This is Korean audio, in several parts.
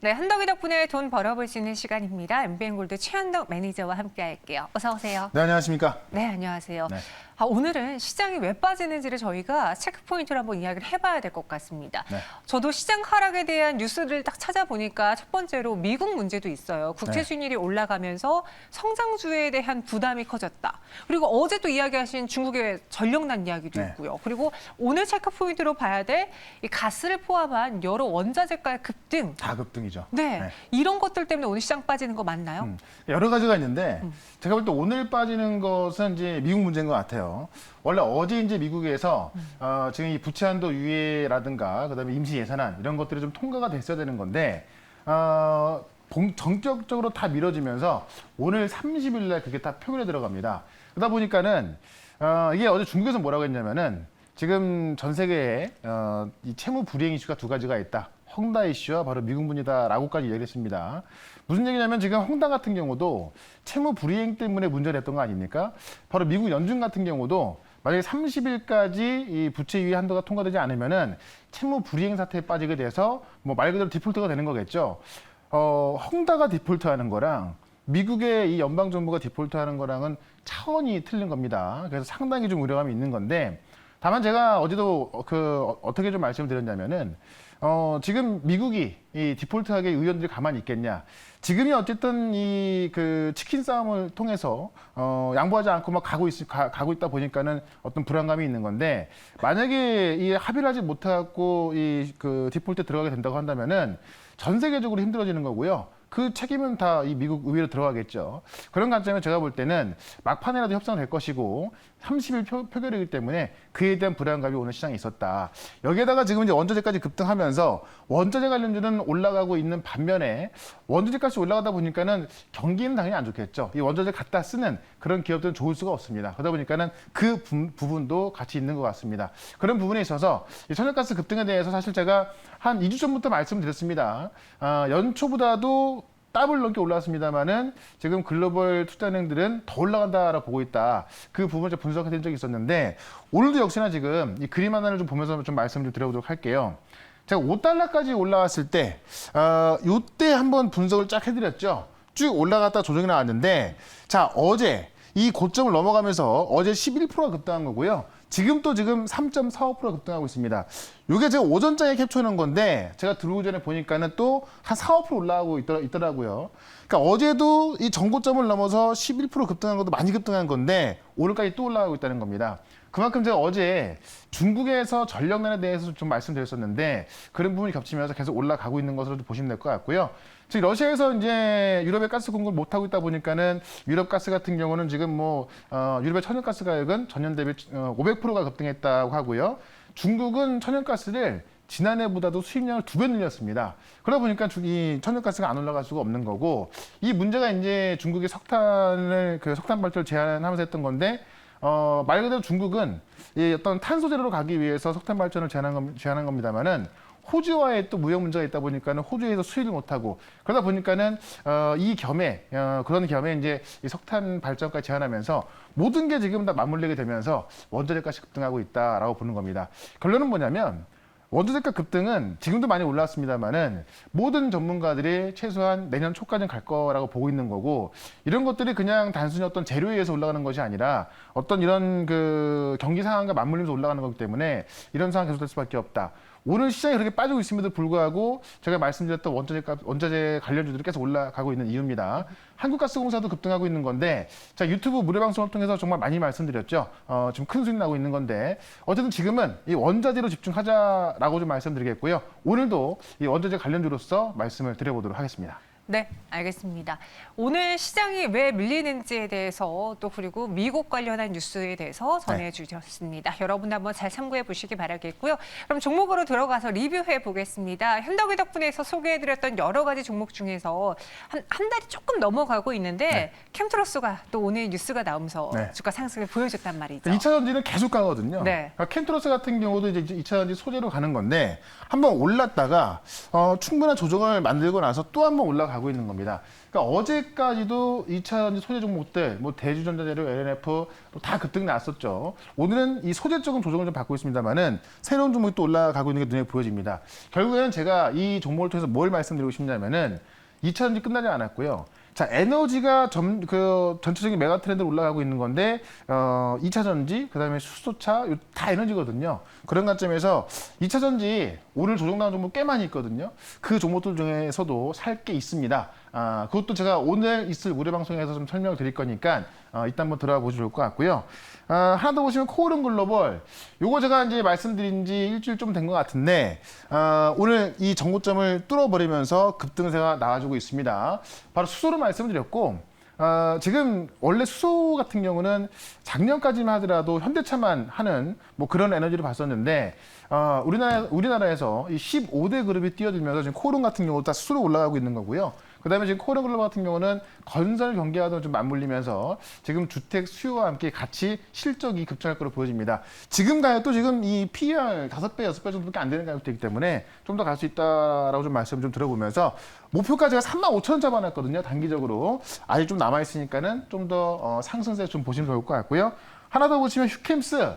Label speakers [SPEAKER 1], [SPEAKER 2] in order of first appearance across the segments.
[SPEAKER 1] 네, 한덕이 덕분에 돈 벌어볼 수 있는 시간입니다. MBN골드 최한덕 매니저와 함께할게요. 어서 오세요.
[SPEAKER 2] 네, 안녕하십니까?
[SPEAKER 1] 네, 안녕하세요.
[SPEAKER 2] 네.
[SPEAKER 1] 오늘은 시장이 왜 빠지는지를 저희가 체크포인트로 한번 이야기를 해봐야 될 것 같습니다.
[SPEAKER 2] 네.
[SPEAKER 1] 저도 시장 하락에 대한 뉴스를 딱 찾아보니까 첫 번째로 미국 문제도 있어요. 국채 수익률이 올라가면서 성장주에 대한 부담이 커졌다. 그리고 어제 또 이야기하신 중국의 전력난 이야기도
[SPEAKER 2] 네.
[SPEAKER 1] 있고요. 그리고 오늘 체크포인트로 봐야 될 이 가스를 포함한 여러 원자재가의 급등.
[SPEAKER 2] 다 급등이죠.
[SPEAKER 1] 네, 이런 것들 때문에 오늘 시장 빠지는 거 맞나요?
[SPEAKER 2] 여러 가지가 있는데 제가 볼 때 오늘 빠지는 것은 이제 미국 문제인 것 같아요. 원래 어제 이제 미국에서 지금 이 부채 한도 유예라든가 그다음에 임시 예산안 이런 것들이 좀 통과가 됐어야 되는 건데 정적적으로 다 미뤄지면서 오늘 30일 날 그게 다 표결에 들어갑니다. 그러다 보니까는 이게 어제 중국에서 뭐라고 했냐면은 지금 전 세계에 이 채무 불이행 이슈가 두 가지가 있다. 헝다 이슈와 바로 미국분이다라고까지 얘기를 했습니다. 무슨 얘기냐면 지금 헝다 같은 경우도 채무 불이행 때문에 문제를 했던 거 아닙니까? 바로 미국 연준 같은 경우도 만약에 30일까지 이 부채 유예 한도가 통과되지 않으면은 채무 불이행 사태에 빠지게 돼서 뭐 말 그대로 디폴트가 되는 거겠죠. 헝다가 디폴트하는 거랑 미국의 이 연방 정부가 디폴트하는 거랑은 차원이 틀린 겁니다. 그래서 상당히 좀 우려감이 있는 건데 다만 제가 어제도 어떻게 좀 말씀을 드렸냐면은 지금 미국이 이 디폴트하게 의원들이 가만히 있겠냐. 지금이 어쨌든 이 치킨 싸움을 통해서 양보하지 않고 막 가고 있다 보니까는 어떤 불안감이 있는 건데 만약에 이 합의를 하지 못하고 이 디폴트에 들어가게 된다고 한다면은 전 세계적으로 힘들어지는 거고요. 그 책임은 다 이 미국 의회로 들어가겠죠. 그런 관점에서 제가 볼 때는 막판에라도 협상될 것이고 30일 표결이기 때문에 그에 대한 불안감이 오늘 시장에 있었다. 여기에다가 지금 이제 원자재까지 급등하면서 원자재 관련주는 올라가고 있는 반면에 원자재 값이 올라가다 보니까는 경기는 당연히 안 좋겠죠. 이 원자재 갖다 쓰는 그런 기업들은 좋을 수가 없습니다. 그러다 보니까는 그 부분도 같이 있는 것 같습니다. 그런 부분에 있어서 이 천연가스 급등에 대해서 사실 제가 한 2주 전부터 말씀드렸습니다. 연초보다도 더블 넘게 올라왔습니다만은 지금 글로벌 투자은행들은 더 올라간다라고 보고 있다. 그 부분을 좀 분석해드린 적이 있었는데 오늘도 역시나 지금 이 그림 하나를 좀 보면서 좀 말씀을 좀 드려보도록 할게요. 제가 5달러까지 올라왔을 때 요때 한번 분석을 쫙 해드렸죠. 쭉 올라갔다 조정이 나왔는데 자 어제 이 고점을 넘어가면서 어제 11%가 급등한 거고요. 지금 3.45%가 급등하고 있습니다. 이게 제가 오전장에 캡처해놓은 건데 제가 들어오기 전에 보니까는 또 한 4~5% 올라가고 있더라고요. 그러니까 어제도 이 전고점을 넘어서 11% 급등한 것도 많이 급등한 건데 오늘까지 또 올라가고 있다는 겁니다. 그만큼 제가 어제 중국에서 전력난에 대해서 좀 말씀드렸었는데 그런 부분이 겹치면서 계속 올라가고 있는 것으로 보시면 될 것 같고요. 즉 러시아에서 이제 유럽에 가스 공급을 못 하고 있다 보니까는 유럽 가스 같은 경우는 지금 유럽의 천연가스 가격은 전년 대비 500%가 급등했다고 하고요. 중국은 천연가스를 지난해보다도 수입량을 2배 늘렸습니다. 그러다 보니까 이 천연가스가 안 올라갈 수가 없는 거고 이 문제가 이제 중국이 석탄 발전을 제한하면서 했던 건데 말 그대로 중국은 이 어떤 탄소 제로로 가기 위해서 석탄 발전을 제한한 겁니다만은 호주와의 또 무역 문제가 있다 보니까는 호주에서 수입을 못하고 그러다 보니까는 그런 겸에 이제 이 석탄 발전까지 제한하면서 모든 게 지금 다 맞물리게 되면서 원자재값이 급등하고 있다라고 보는 겁니다. 결론은 뭐냐면 원자재가 급등은 지금도 많이 올랐습니다만은 모든 전문가들이 최소한 내년 초까지는 갈 거라고 보고 있는 거고 이런 것들이 그냥 단순히 어떤 재료에 의해서 올라가는 것이 아니라 어떤 이런 경기 상황과 맞물리면서 올라가는 거기 때문에 이런 상황이 계속될 수밖에 없다. 오늘 시장이 그렇게 빠지고 있음에도 불구하고 제가 말씀드렸던 원자재 관련주들이 계속 올라가고 있는 이유입니다. 한국가스공사도 급등하고 있는 건데 자 유튜브 무료 방송을 통해서 정말 많이 말씀드렸죠. 지금 큰 수익 나고 있는 건데 어쨌든 지금은 이 원자재로 집중하자라고 좀 말씀드리겠고요. 오늘도 이 원자재 관련주로서 말씀을 드려보도록 하겠습니다.
[SPEAKER 1] 네, 알겠습니다. 오늘 시장이 왜 밀리는지에 대해서 또 그리고 미국 관련한 뉴스에 대해서 전해주셨습니다. 여러분 한번 잘 참고해 보시기 바라겠고요. 그럼 종목으로 들어가서 리뷰해 보겠습니다. 현덕이 덕분에서 소개해드렸던 여러 가지 종목 중에서 한 달이 조금 넘어가고 있는데 캠트로스가 또 오늘 뉴스가 나오면서 주가 상승을 보여줬단 말이죠.
[SPEAKER 2] 2차 전지는 계속 가거든요.
[SPEAKER 1] 네.
[SPEAKER 2] 그러니까 캠트로스 같은 경우도 이제 2차 전지 소재로 가는 건데 한번 올랐다가 충분한 조정을 만들고 나서 또 한번 올라가 올라가고 있는 겁니다. 그러니까 어제까지도 2차전지 소재 종목들, 뭐 대주전자재료, LNF 다 급등이 났었죠. 오늘은 이 소재 쪽은 조정을 좀 받고 있습니다만은 새로운 종목이 또 올라가고 있는 게 눈에 보여집니다. 결국에는 제가 이 종목을 통해서 뭘 말씀드리고 싶냐면은 2차전지 끝나지 않았고요. 자, 에너지가 전체적인 메가 트렌드로 올라가고 있는 건데, 2차 전지, 그 다음에 수소차, 다 에너지거든요. 그런 관점에서 2차 전지 오늘 조정 나온 종목 꽤 많이 있거든요. 그 종목들 중에서도 살 게 있습니다. 그것도 제가 오늘 있을 우리 방송에서 좀 설명을 드릴 거니까, 이따 한번 들어가 보시면 좋을 것 같고요. 하나 더 보시면 코오름 글로벌. 요거 제가 이제 말씀드린 지 일주일 좀 된 것 같은데, 오늘 이 전고점을 뚫어버리면서 급등세가 나와주고 있습니다. 바로 수소로 말씀드렸고, 지금 원래 수소 같은 경우는 작년까지만 하더라도 현대차만 하는 뭐 그런 에너지를 봤었는데, 우리나라에서 이 15대 그룹이 뛰어들면서 지금 코오름 같은 경우도 다 수소로 올라가고 있는 거고요. 그다음에 지금 코오름 글로벌 같은 경우는 건설 경기와도 좀 맞물리면서 지금 주택 수요와 함께 같이 실적이 급증할 것으로 보여집니다. 지금 가격도 지금 이 PER 5배, 6배 정도밖에 안 되는 가격대이기 때문에 좀 더 갈 수 있다라고 좀 말씀 좀 들어보면서 목표가 제가 35,000원 잡아놨거든요. 단기적으로 아직 좀 남아 있으니까는 좀 더 상승세 좀 보시면 좋을 것 같고요. 하나 더 보시면 휴캠스.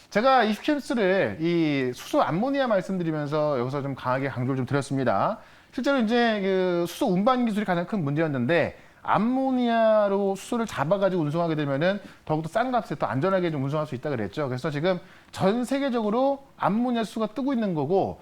[SPEAKER 2] 제가 이 휴캠스를 이 수소 암모니아 말씀드리면서 여기서 좀 강하게 강조를 좀 드렸습니다. 실제로 이제 그 수소 운반 기술이 가장 큰 문제였는데 암모니아로 수소를 잡아가지고 운송하게 되면은 더욱더 싼 값에 더 안전하게 좀 운송할 수 있다 그랬죠. 그래서 지금 전 세계적으로 암모니아 수소가 뜨고 있는 거고,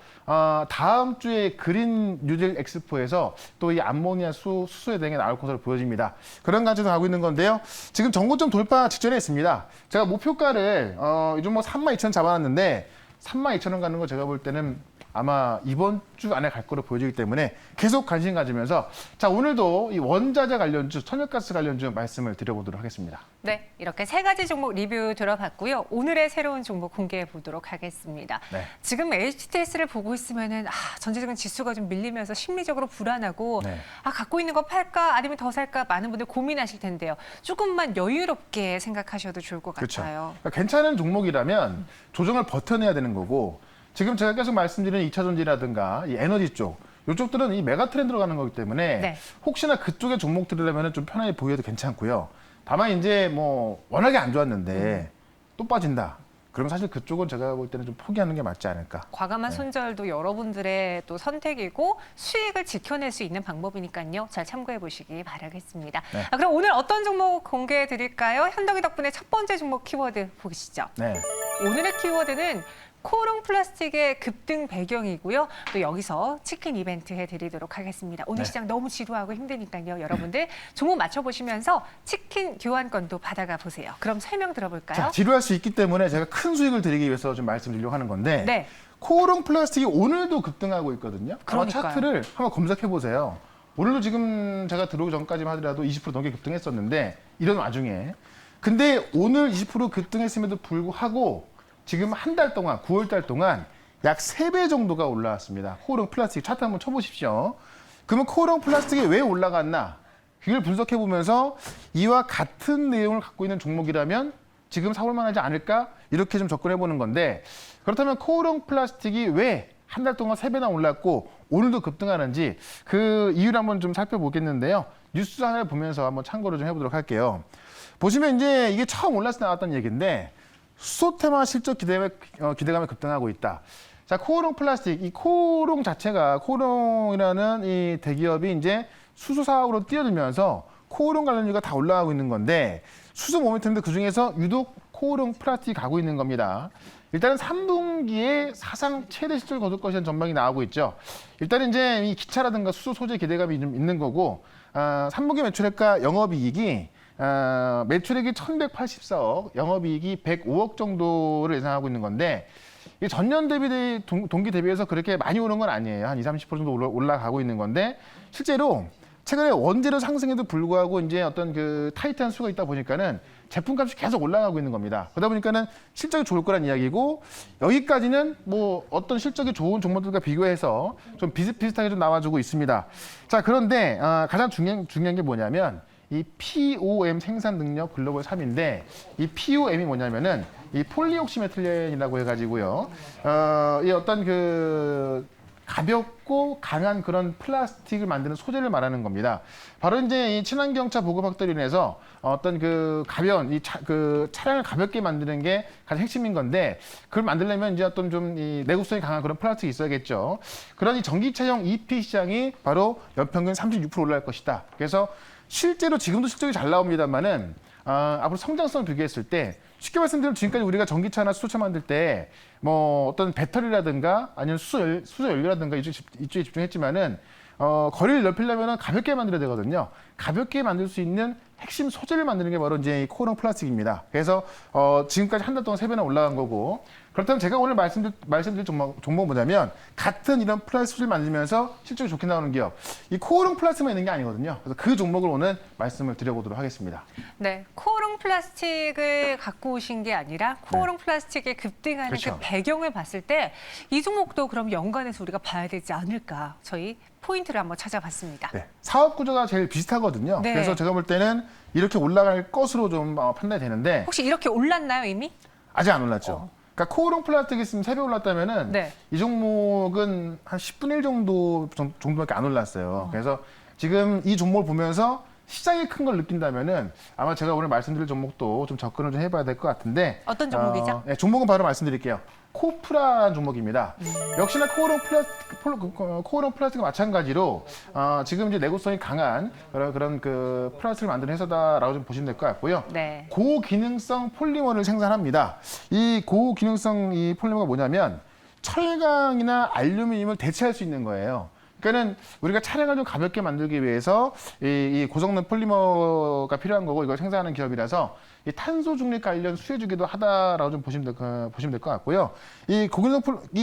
[SPEAKER 2] 다음 주에 그린 뉴딜 엑스포에서 또 이 암모니아 수소에 대해 나올 것으로 보여집니다. 그런 관점에서 가고 있는 건데요. 지금 전고점 돌파 직전에 있습니다. 제가 목표가를 이 종목 32,000원 잡아놨는데 32,000원 가는 거 제가 볼 때는 아마 이번 주 안에 갈 거로 보여지기 때문에 계속 관심 가지면서 자, 오늘도 이 원자재 관련주, 천연가스 관련주 말씀을 드려보도록 하겠습니다.
[SPEAKER 1] 네, 이렇게 세 가지 종목 리뷰 들어봤고요. 오늘의 새로운 종목 공개해 보도록 하겠습니다.
[SPEAKER 2] 네.
[SPEAKER 1] 지금 HTS를 보고 있으면은 전체적인 지수가 좀 밀리면서 심리적으로 불안하고
[SPEAKER 2] 네.
[SPEAKER 1] 갖고 있는 거 팔까 아니면 더 살까 많은 분들 고민하실 텐데요. 조금만 여유롭게 생각하셔도 좋을 것
[SPEAKER 2] 그렇죠.
[SPEAKER 1] 같아요.
[SPEAKER 2] 그러니까 괜찮은 종목이라면 조정을 버텨내야 되는 거고, 지금 제가 계속 말씀드리는 2차 전지라든가 이 에너지 쪽, 이쪽들은 이 메가 트렌드로 가는 거기 때문에
[SPEAKER 1] 네.
[SPEAKER 2] 혹시나 그쪽의 종목들이라면 좀 편하게 보여도 괜찮고요. 다만 이제 뭐 워낙에 안 좋았는데 또 빠진다. 그럼 사실 그쪽은 제가 볼 때는 좀 포기하는 게 맞지 않을까.
[SPEAKER 1] 과감한
[SPEAKER 2] 네.
[SPEAKER 1] 손절도 여러분들의 또 선택이고 수익을 지켜낼 수 있는 방법이니까요. 잘 참고해 보시기 바라겠습니다.
[SPEAKER 2] 네.
[SPEAKER 1] 그럼 오늘 어떤 종목 공개해 드릴까요? 현덕이 덕분에 첫 번째 종목 키워드 보시죠.
[SPEAKER 2] 네.
[SPEAKER 1] 오늘의 키워드는 코오름 플라스틱의 급등 배경이고요. 또 여기서 치킨 이벤트 해드리도록 하겠습니다. 오늘
[SPEAKER 2] 네.
[SPEAKER 1] 시장 너무 지루하고 힘드니까요. 여러분들 종목 맞춰보시면서 치킨 교환권도 받아가 보세요. 그럼 설명 들어볼까요?
[SPEAKER 2] 자, 지루할 수 있기 때문에 제가 큰 수익을 드리기 위해서 좀 말씀드리려고 하는 건데,
[SPEAKER 1] 네.
[SPEAKER 2] 코오름 플라스틱이 오늘도 급등하고 있거든요.
[SPEAKER 1] 그러니까요.
[SPEAKER 2] 차트를 한번 검색해 보세요. 오늘도 지금 제가 들어오기 전까지만 하더라도 20% 넘게 급등했었는데 이런 와중에, 근데 오늘 20% 급등했음에도 불구하고 지금 한 달 동안, 9월 달 동안 약 3배 정도가 올라왔습니다. 코오름 플라스틱 차트 한번 쳐보십시오. 그러면 코오름 플라스틱이 왜 올라갔나? 그걸 분석해 보면서 이와 같은 내용을 갖고 있는 종목이라면 지금 사볼 만하지 않을까? 이렇게 좀 접근해 보는 건데, 그렇다면 코오름 플라스틱이 왜 한 달 동안 3배나 올랐고 오늘도 급등하는지 그 이유를 한번 좀 살펴보겠는데요. 뉴스 하나를 보면서 한번 참고를 좀 해보도록 할게요. 보시면 이제 이게 처음 올랐을 때 나왔던 얘기인데, 수소 테마 실적 기대감이 급등하고 있다. 자, 코오롱 플라스틱, 이 코오롱 자체가, 코오롱이라는 이 대기업이 이제 수소 사업으로 뛰어들면서 코오롱 관련주가 다 올라가고 있는 건데, 수소 모멘텀인데 그 중에서 유독 코오롱 플라스틱이 가고 있는 겁니다. 일단은 3분기에 사상 최대 실적을 거둘 것이라는 전망이 나오고 있죠. 일단은 이제 이 기차라든가 수소 소재 기대감이 좀 있는 거고, 3분기 매출액과 영업이익이 매출액이 1,184억, 영업이익이 105억 정도를 예상하고 있는 건데, 이 전년 대비 동기 대비해서 그렇게 많이 오른 건 아니에요. 한 20, 30% 정도 올라가고 있는 건데, 실제로 최근에 원재료 상승에도 불구하고 이제 어떤 그 타이트한 수가 있다 보니까는 제품값이 계속 올라가고 있는 겁니다. 그러다 보니까는 실적이 좋을 거란 이야기고, 여기까지는 뭐 어떤 실적이 좋은 종목들과 비교해서 좀 비슷비슷하게 좀 나와주고 있습니다. 자, 그런데 가장 중요한 게 뭐냐면 이 POM 생산 능력 글로벌 3인데, 이 POM이 뭐냐면은 이 폴리옥시메틸렌이라고 해가지고요. 이 어떤 그 가볍고 강한 그런 플라스틱을 만드는 소재를 말하는 겁니다. 바로 이제 이 친환경차 보급 확대로 인해서 어떤 그 가벼운 그 차량을 가볍게 만드는 게 가장 핵심인 건데, 그걸 만들려면 이제 어떤 좀 이 내구성이 강한 그런 플라스틱이 있어야겠죠. 그런 이 전기차용 EP 시장이 바로 연평균 36% 올라갈 것이다. 그래서 실제로 지금도 실적이 잘 나옵니다만은 앞으로 성장성을 비교했을 때, 쉽게 말씀드리면 지금까지 우리가 전기차나 수소차 만들 때 뭐 어떤 배터리라든가 아니면 수소 연료라든가 이쪽에 집중했지만은 거리를 넓히려면 가볍게 만들어야 되거든요. 가볍게 만들 수 있는 핵심 소재를 만드는 게 바로 이제 이 코어롱 플라스틱입니다. 그래서 지금까지 한 달 동안 3배나 올라간 거고, 그렇다면 제가 오늘 말씀드릴 종목은 뭐냐면, 같은 이런 플라스틱 소재를 만들면서 실적이 좋게 나오는 기업, 이 코어롱 플라스틱만 있는 게 아니거든요. 그래서 그 종목을 오늘 말씀을 드려보도록 하겠습니다.
[SPEAKER 1] 네, 코어롱 플라스틱을 갖고 오신 게 아니라 코어롱 플라스틱이 급등하는
[SPEAKER 2] 그렇죠.
[SPEAKER 1] 그 배경을 봤을 때 이 종목도 그럼 연관해서 우리가 봐야 되지 않을까, 저희 포인트를 한번 찾아봤습니다.
[SPEAKER 2] 네, 사업 구조가 제일 비슷하거든요.
[SPEAKER 1] 네.
[SPEAKER 2] 그래서 제가 볼 때는 이렇게 올라갈 것으로 좀 판단이 되는데,
[SPEAKER 1] 혹시 이렇게 올랐나요, 이미?
[SPEAKER 2] 아직 안 올랐죠. 그러니까 코어롱 플라스틱이 있으면 3배 올랐다면은
[SPEAKER 1] 네.
[SPEAKER 2] 이 종목은 한 10분의 1 정도밖에 안 올랐어요. 그래서 지금 이 종목을 보면서 시장이 큰 걸 느낀다면은 아마 제가 오늘 말씀드릴 종목도 좀 접근을 좀 해봐야 될 것 같은데.
[SPEAKER 1] 어떤 종목이죠?
[SPEAKER 2] 네, 종목은 바로 말씀드릴게요. 코프라는 종목입니다. 역시나 코어롱 플라스틱과 마찬가지로 지금 이제 내구성이 강한 그런 그 플라스틱을 만드는 회사다라고 좀 보시면 될 것 같고요.
[SPEAKER 1] 네.
[SPEAKER 2] 고기능성 폴리머를 생산합니다. 이 고기능성 이 폴리머가 뭐냐면 철강이나 알루미늄을 대체할 수 있는 거예요. 그러니까는 우리가 차량을 좀 가볍게 만들기 위해서 이 고성능 폴리머가 필요한 거고, 이걸 생산하는 기업이라서 이 탄소 중립 관련 수혜 주기도 하다라고 좀 보시면 될 것 같고요. 이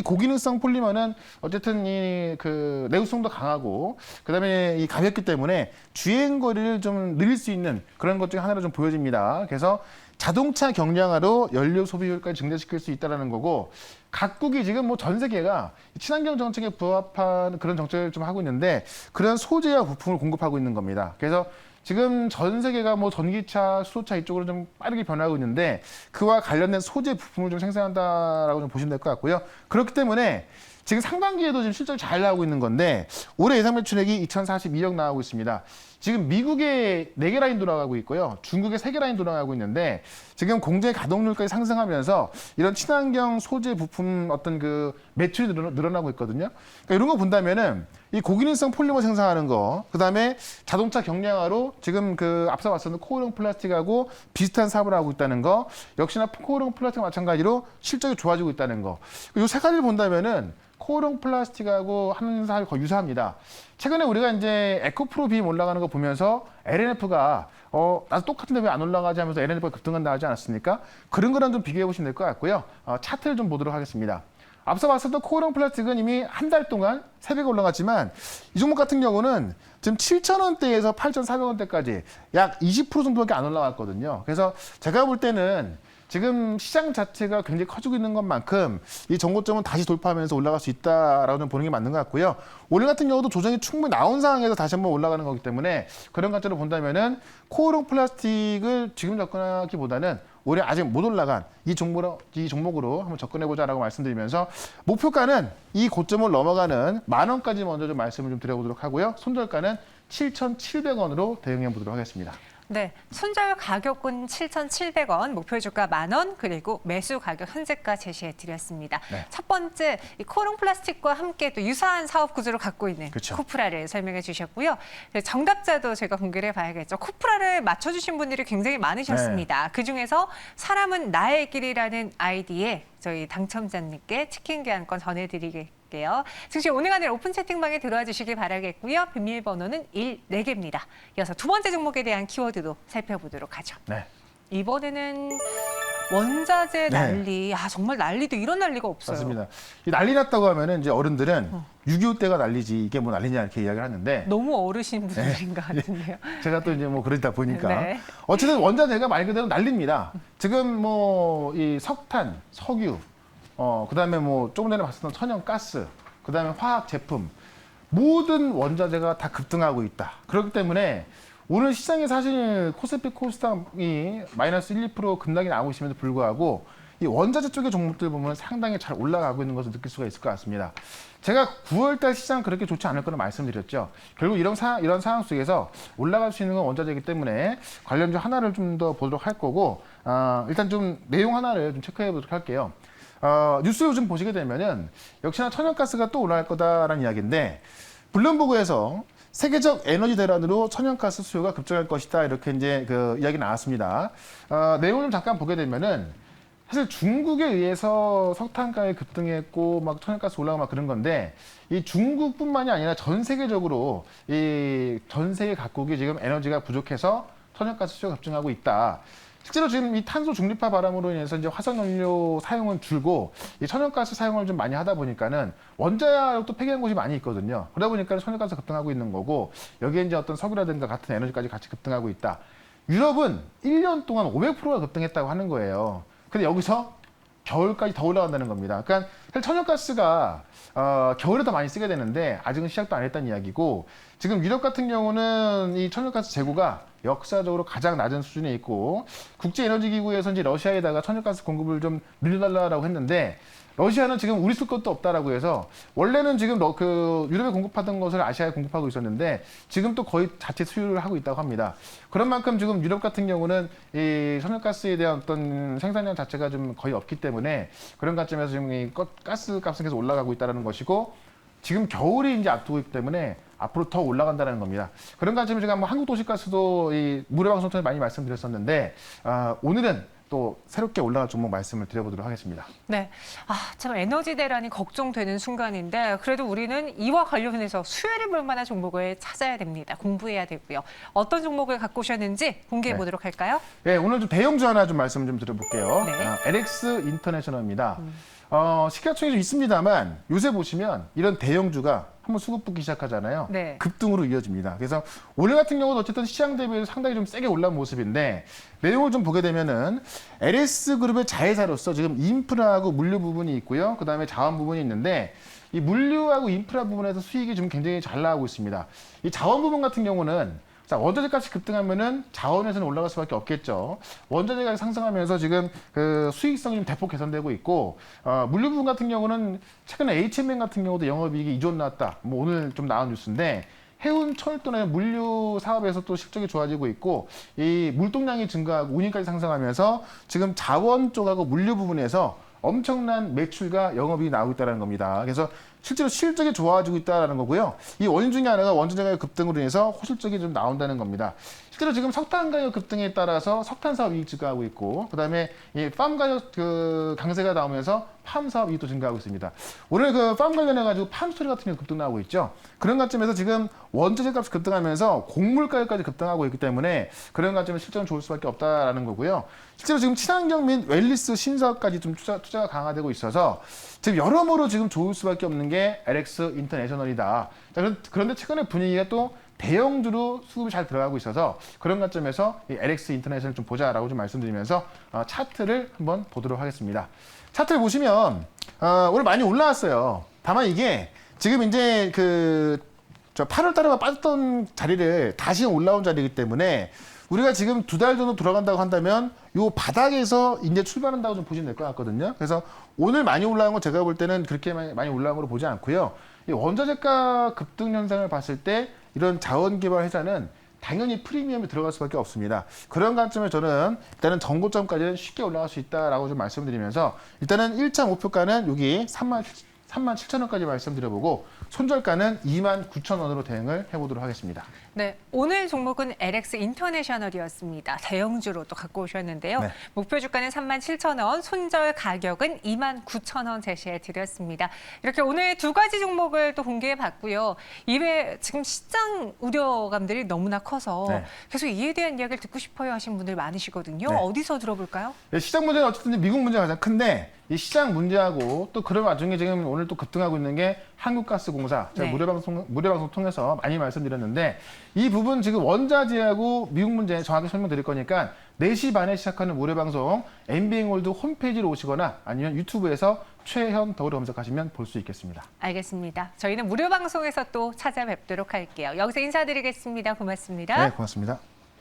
[SPEAKER 2] 고기능성 폴리머는 어쨌든 이 그 내구성도 강하고, 그다음에 이 가볍기 때문에 주행 거리를 좀 늘릴 수 있는 그런 것 중에 하나로 좀 보여집니다. 그래서 자동차 경량화로 연료 소비율까지 증대시킬 수 있다는 거고, 각국이 지금 뭐 전 세계가 친환경 정책에 부합한 그런 정책을 좀 하고 있는데, 그런 소재와 부품을 공급하고 있는 겁니다. 그래서 지금 전 세계가 뭐 전기차, 수소차 이쪽으로 좀 빠르게 변하고 있는데, 그와 관련된 소재 부품을 좀 생산한다라고 좀 보시면 될 것 같고요. 그렇기 때문에 지금 상반기에도 지금 실적이 잘 나오고 있는 건데, 올해 예상 매출액이 2,042억 나오고 있습니다. 지금 미국에 4개 라인 돌아가고 있고요. 중국에 3개 라인 돌아가고 있는데, 지금 공제 가동률까지 상승하면서 이런 친환경 소재 부품 어떤 그 매출이 늘어나고 있거든요. 그러니까 이런 거 본다면은 이 고기능성 폴리머 생산하는 거, 그다음에 자동차 경량화로 지금 그 앞서 봤었던 코어롱 플라스틱하고 비슷한 사업을 하고 있다는 거, 역시나 코어롱 플라스틱과 마찬가지로 실적이 좋아지고 있다는 거. 이 세 가지를 본다면은 코어롱 플라스틱하고 하는 사업이 거의 유사합니다. 최근에 우리가 이제 에코프로 빔 올라가는 거 보면서 LNF가 나도 똑같은데 왜 안 올라가지 하면서 LNF가 급등한다 하지 않았습니까? 그런 거랑 좀 비교해 보시면 될 것 같고요. 차트를 좀 보도록 하겠습니다. 앞서 봤었던 코어롱 플라스틱은 이미 한 달 동안 3배가 올라갔지만, 이 종목 같은 경우는 지금 7,000원대에서 8,400원대까지 약 20% 정도밖에 안 올라갔거든요. 그래서 제가 볼 때는 지금 시장 자체가 굉장히 커지고 있는 것만큼 이 정고점은 다시 돌파하면서 올라갈 수 있다라고 좀 보는 게 맞는 것 같고요. 오늘 같은 경우도 조정이 충분히 나온 상황에서 다시 한번 올라가는 거기 때문에, 그런 관점으로 본다면은 코어롱 플라스틱을 지금 접근하기보다는 올해 아직 못 올라간 이 종목으로 한번 접근해보자라고 말씀드리면서, 목표가는 이 고점을 넘어가는 10,000원까지 먼저 좀 말씀을 좀 드려보도록 하고요. 손절가는 7,700원으로 대응해 보도록 하겠습니다.
[SPEAKER 1] 네, 손절 가격은 7,700원, 목표 주가 10,000원, 그리고 매수 가격 현재가 제시해 드렸습니다.
[SPEAKER 2] 네.
[SPEAKER 1] 첫 번째, 이 코어롱 플라스틱과 함께 또 유사한 사업 구조를 갖고 있는
[SPEAKER 2] 그렇죠.
[SPEAKER 1] 코프라를 설명해 주셨고요. 정답자도 제가 공개를 해봐야겠죠. 코프라를 맞춰주신 분들이 굉장히 많으셨습니다. 그중에서 사람은 나의 길이라는 아이디에 저희 당첨자님께 치킨 교환권 전해드리겠습니다. 즉시 오늘간의 오픈 채팅방에 들어와 주시기 바라겠고요. 비밀번호는 4개입니다. 이어서 두 번째 종목에 대한 키워드도 살펴보도록 하죠.
[SPEAKER 2] 네.
[SPEAKER 1] 이번에는 원자재 난리. 정말 난리도 이런 난리가 없어요.
[SPEAKER 2] 맞습니다. 이 난리 났다고 하면은 이제 어른들은 6.25 때가 난리지 이게 뭐 난리냐 이렇게 이야기를 하는데,
[SPEAKER 1] 너무 어르신 분들인 것 같은데요.
[SPEAKER 2] 제가 또 이제 뭐 그러다 보니까
[SPEAKER 1] 네.
[SPEAKER 2] 어쨌든 원자재가 말 그대로 난립니다. 지금 뭐 이 석탄, 석유, 그다음에 뭐 조금 전에 봤었던 천연가스, 그다음에 화학 제품, 모든 원자재가 다 급등하고 있다. 그렇기 때문에 오늘 시장에 사실 코스피 코스닥이 마이너스 1, 2% 급락이 나오고 있음에도 불구하고 이 원자재 쪽의 종목들 보면 상당히 잘 올라가고 있는 것을 느낄 수가 있을 것 같습니다. 제가 9월달 시장 그렇게 좋지 않을 거라 말씀드렸죠. 결국 이런 상황 속에서 올라갈 수 있는 건 원자재이기 때문에 관련주 하나를 좀 더 보도록 할 거고, 일단 좀 내용 하나를 좀 체크해 보도록 할게요. 뉴스 요즘 보시게 되면은 역시나 천연가스가 또 올라갈 거다라는 이야기인데, 블룸버그에서 세계적 에너지 대란으로 천연가스 수요가 급증할 것이다, 이렇게 이제 그 이야기 나왔습니다. 내용을 좀 잠깐 보게 되면은 사실 중국에 의해서 석탄가에 급등했고 막 천연가스 올라가고 막 그런 건데, 이 중국뿐만이 아니라 전 세계적으로 이 전 세계 각국이 지금 에너지가 부족해서 천연가스 수요가 급증하고 있다. 실제로 지금 이 탄소 중립화 바람으로 인해서 이제 화석연료 사용은 줄고 이 천연가스 사용을 좀 많이 하다 보니까는 원자력도 폐기한 곳이 많이 있거든요. 그러다 보니까 천연가스 급등하고 있는 거고, 여기에 이제 어떤 석유라든가 같은 에너지까지 같이 급등하고 있다. 유럽은 1년 동안 500%가 급등했다고 하는 거예요. 근데 여기서 겨울까지 더 올라간다는 겁니다. 그러니까 사실 천연가스가 겨울에 더 많이 쓰게 되는데 아직은 시작도 안 했다는 이야기고, 지금 유럽 같은 경우는 이 천연가스 재고가 역사적으로 가장 낮은 수준에 있고, 국제에너지기구에서 이제 러시아에다가 천연가스 공급을 좀 늘려달라고 했는데, 러시아는 지금 우리 쓸 것도 없다라고 해서 원래는 지금 그 유럽에 공급하던 것을 아시아에 공급하고 있었는데 지금 또 거의 자체 수유를 하고 있다고 합니다. 그런 만큼 지금 유럽 같은 경우는 이 천연가스에 대한 어떤 생산량 자체가 좀 거의 없기 때문에 그런 관점에서 지금 이 가스 값은 계속 올라가고 있다는 것이고, 지금 겨울이 이제 앞두고 있기 때문에 앞으로 더 올라간다는 겁니다. 그런 관점에서 제가 한국도시가스도 이 무료방송 통해 많이 말씀드렸었는데, 오늘은 또 새롭게 올라갈 종목 말씀을 드려보도록 하겠습니다.
[SPEAKER 1] 네, 참 에너지 대란이 걱정되는 순간인데 그래도 우리는 이와 관련해서 수혜를 볼 만한 종목을 찾아야 됩니다. 공부해야 되고요. 어떤 종목을 갖고 오셨는지 공개해 보도록 할까요?
[SPEAKER 2] 네, 오늘 좀 대형주 하나 좀 말씀 좀 드려볼게요.
[SPEAKER 1] 네.
[SPEAKER 2] LX 인터내셔널입니다. 시가총이 좀 있습니다만 요새 보시면 이런 대형주가 한번 수급 붙기 시작하잖아요.
[SPEAKER 1] 네.
[SPEAKER 2] 급등으로 이어집니다. 그래서 오늘 같은 경우는 어쨌든 시장 대비해서 상당히 좀 세게 올라온 모습인데, 내용을 좀 보게 되면은 LS그룹의 자회사로서 지금 인프라하고 물류 부분이 있고요. 그 다음에 자원 부분이 있는데, 이 물류하고 인프라 부분에서 수익이 좀 굉장히 잘 나오고 있습니다. 이 자원 부분 같은 경우는 자, 원자재 값이 급등하면은 자원에서는 올라갈 수밖에 없겠죠. 원자재가 상승하면서 지금 그 수익성이 좀 대폭 개선되고 있고, 물류 부분 같은 경우는 최근에 HMN 같은 경우도 영업이익이 2조 나왔다. 뭐 오늘 좀 나온 뉴스인데, 해운 철도나 물류 사업에서 또 실적이 좋아지고 있고, 이 물동량이 증가하고 운임까지 상승하면서 지금 자원 쪽하고 물류 부분에서 엄청난 매출과 영업이익이 나오고 있다는 겁니다. 그래서 실제로 실적이 좋아지고 있다는 거고요. 이 원인 중에 하나가 원자재 가격 급등으로 인해서 호실적이 좀 나온다는 겁니다. 실제로 지금 석탄 가격 급등에 따라서 석탄 사업 이익 증가하고 있고, 그다음에 이 팜 가격 그 강세가 나오면서 팜 사업 이익도 증가하고 있습니다. 오늘 그 팜 관련해 가지고 팜 스토리 같은 경우 급등 나오고 있죠. 그런 관점에서 지금 원자재 값이 급등하면서 곡물 가격까지 급등하고 있기 때문에 그런 관점에서 실적은 좋을 수밖에 없다라는 거고요. 실제로 지금 친환경 및 웰리스 신사업까지 좀 투자가 강화되고 있어서 지금 여러모로 지금 좋을 수밖에 없는 게 LX 인터내셔널이다. 자, 그런데 최근에 분위기가 또 대형주로 수급이 잘 들어가고 있어서 그런 관점에서 이 LX 인터내셔널 좀 보자라고 좀 말씀드리면서 차트를 한번 보도록 하겠습니다. 차트를 보시면 오늘 많이 올라왔어요. 다만 이게 지금 이제 저 8월 달에 빠졌던 자리를 다시 올라온 자리이기 때문에 우리가 지금 2달 정도 돌아간다고 한다면 요 바닥에서 이제 출발한다고 좀 보시면 될 것 같거든요. 그래서 오늘 많이 올라온 거 제가 볼 때는 그렇게 많이 올라온 걸로 보지 않고요. 이 원자재가 급등 현상을 봤을 때 이런 자원개발 회사는 당연히 프리미엄이 들어갈 수밖에 없습니다. 그런 관점에 저는 일단은 정고점까지는 쉽게 올라갈 수 있다라고 좀 말씀드리면서, 일단은 1차 목표가는 여기 37,000원까지 말씀드려보고 손절가는 29,000원으로 대응을 해보도록 하겠습니다.
[SPEAKER 1] 네, 오늘 종목은 LX 인터내셔널이었습니다. 대형주로 또 갖고 오셨는데요.
[SPEAKER 2] 네.
[SPEAKER 1] 목표 주가는 37,000원, 손절 가격은 29,000원 제시해 드렸습니다. 이렇게 오늘 두 가지 종목을 또 공개해 봤고요. 이외에 지금 시장 우려감들이 너무나 커서
[SPEAKER 2] 네.
[SPEAKER 1] 계속 이에 대한 이야기를 듣고 싶어요 하신 분들 많으시거든요.
[SPEAKER 2] 네.
[SPEAKER 1] 어디서 들어볼까요?
[SPEAKER 2] 시장 문제는 어쨌든 미국 문제가 가장 큰데, 이 시장 문제하고 또 그런 와중에 지금 오늘 또 급등하고 있는 게 한국가스공사, 제가
[SPEAKER 1] 네.
[SPEAKER 2] 무료방송 통해서 많이 말씀드렸는데, 이 부분 지금 원자재하고 미국 문제 정확히 설명드릴 거니까 4시 반에 시작하는 무료방송 MBN골드 홈페이지로 오시거나 아니면 유튜브에서 최현 덕으로 검색하시면 볼 수 있겠습니다.
[SPEAKER 1] 알겠습니다. 저희는 무료 방송에서 또 찾아뵙도록 할게요. 여기서 인사드리겠습니다. 고맙습니다.
[SPEAKER 2] 네, 고맙습니다.